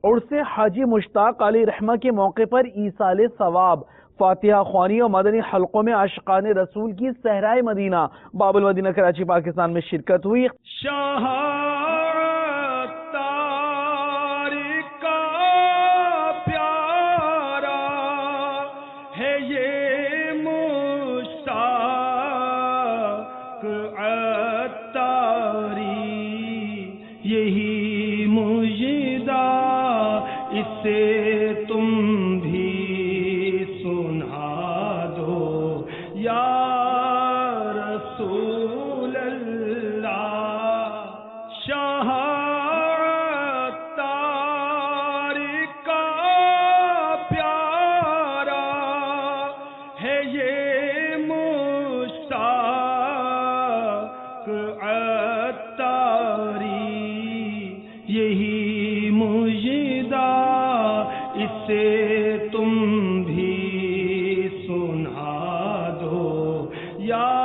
عرس حاجی مشتاق علی رحمہ کے موقع پر ایصال ثواب، فاتحہ خوانی اور مدنی حلقوں میں عاشقان رسول کی صحرائے مدینہ باب المدینہ کراچی پاکستان میں شرکت ہوئی۔ یہی مجدہ اسے تم بھی سنا دو یا رسول اللہ۔ شاہ تاریک کا پیارا ہے یہ مشتاق یہی مجدہ اسے تم بھی سنا دو یا